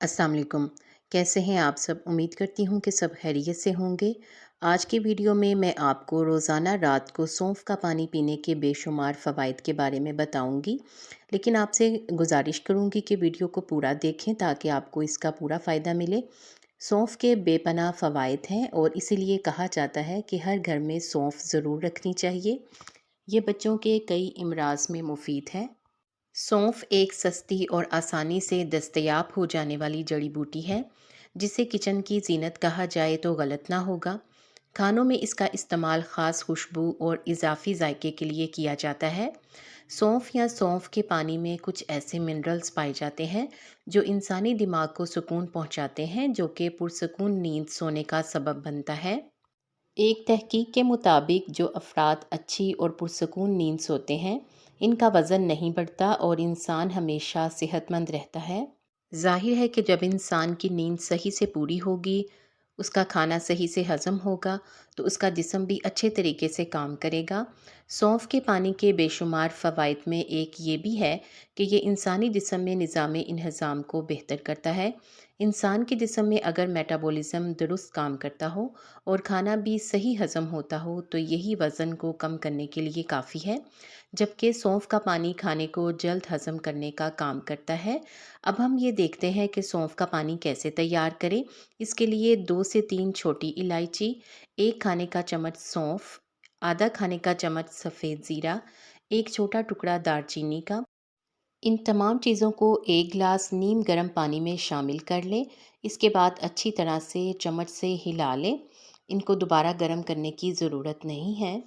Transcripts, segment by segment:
अस्सलाम वालेकुम। कैसे हैं आप सब? उम्मीद करती हूँ कि सब खैरियत से होंगे। आज की वीडियो में मैं आपको रोज़ाना रात को सौंफ का पानी पीने के बेशुमार फ़वाइद के बारे में बताऊँगी। लेकिन आपसे गुज़ारिश करूँगी कि वीडियो को पूरा देखें ताकि आपको इसका पूरा फ़ायदा मिले। सौंफ के बेपनाह फ़वाइद हैं और इसीलिए कहा जाता है कि हर घर में सौंफ ज़रूर रखनी चाहिए। ये बच्चों के कई अमराज़ में मुफ़ीद है। सौंफ एक सस्ती और आसानी से दस्तयाब हो जाने वाली जड़ी बूटी है, जिसे किचन की ज़ीनत कहा जाए तो गलत ना होगा। खानों में इसका इस्तेमाल ख़ास खुशबू और इजाफ़ी जायके के लिए किया जाता है। सौंफ या सौंफ के पानी में कुछ ऐसे मिनरल्स पाए जाते हैं जो इंसानी दिमाग को सुकून पहुंचाते हैं, जो कि पुरसकून नींद सोने का सबब बनता है। एक तहकीक के मुताबिक जो अफराद अच्छी और पुरसकून नींद सोते हैं, इनका वज़न नहीं बढ़ता और इंसान हमेशा सेहतमंद रहता है। ज़ाहिर है कि जब इंसान की नींद सही से पूरी होगी, उसका खाना सही से हज़म होगा, तो उसका जिस्म भी अच्छे तरीके से काम करेगा। सौंफ के पानी के बेशुमार फ़वाइद में एक ये भी है कि ये इंसानी जिस्म में निज़ाम इंहज़ाम को बेहतर करता है। इंसान के जिस्म में अगर मेटाबॉलिज़्म दुरुस्त काम करता हो और खाना भी सही हज़म होता हो, तो यही वज़न को कम करने के लिए काफ़ी है। जबकि सौंफ का पानी खाने को जल्द हज़म करने का काम करता है। अब हम ये देखते हैं कि सौंफ का पानी कैसे तैयार करें। इसके लिए 2 से 3 छोटी इलायची, 1 खाने का चम्मच सौंफ, आधा खाने का चम्मच सफ़ेद ज़ीरा, 1 छोटा टुकड़ा दालचीनी का। इन तमाम चीज़ों को 1 गिलास नीम गर्म पानी में शामिल कर लें। इसके बाद अच्छी तरह से चम्मच से हिला लें। इनको दोबारा गर्म करने की ज़रूरत नहीं है।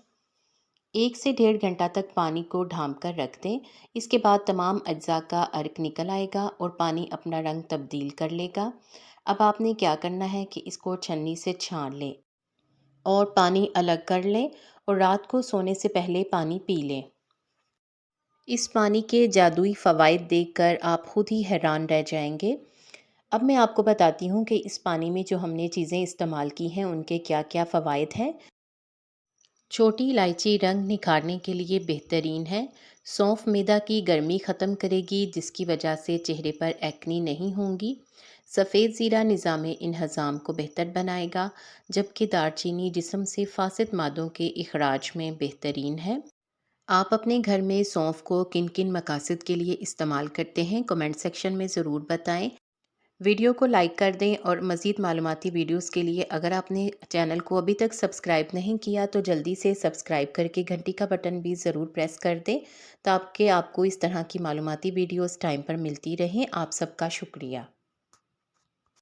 1 से डेढ़ घंटा तक पानी को ढाँप कर रख दें। इसके बाद तमाम अज्जा का अर्क निकल आएगा और पानी अपना रंग तब्दील कर लेगा। अब आपने क्या करना है कि इसको छन्नी से छान लें और पानी अलग कर लें और रात को सोने से पहले पानी पी लें। इस पानी के जादुई फ़वाइद देखकर आप खुद ही हैरान रह जाएंगे। अब मैं आपको बताती हूँ कि इस पानी में जो हमने चीज़ें इस्तेमाल की हैं, उनके क्या-क्या फ़वाइद हैं। छोटी इलायची रंग निखारने के लिए बेहतरीन है। सौंफ मैदा की गर्मी ख़त्म करेगी, जिसकी वजह से चेहरे पर एक्नी नहीं होंगी। सफ़ेद ज़ीरा निज़ाम इन्हज़ाम को बेहतर बनाएगा, जबकि दालचीनी जिस्म से फासिद मादों के इखराज में बेहतरीन है। आप अपने घर में सौंफ को किन किन मकासद के लिए इस्तेमाल करते हैं, कमेंट सेक्शन में ज़रूर बताएं। वीडियो को लाइक कर दें और मज़ीद मालूमाती वीडियोस के लिए अगर आपने चैनल को अभी तक सब्सक्राइब नहीं किया तो जल्दी से सब्सक्राइब करके घंटी का बटन भी ज़रूर प्रेस कर दें, ताकि आपको इस तरह की मालूमाती वीडियोस टाइम पर मिलती रहें। आप सबका शुक्रिया।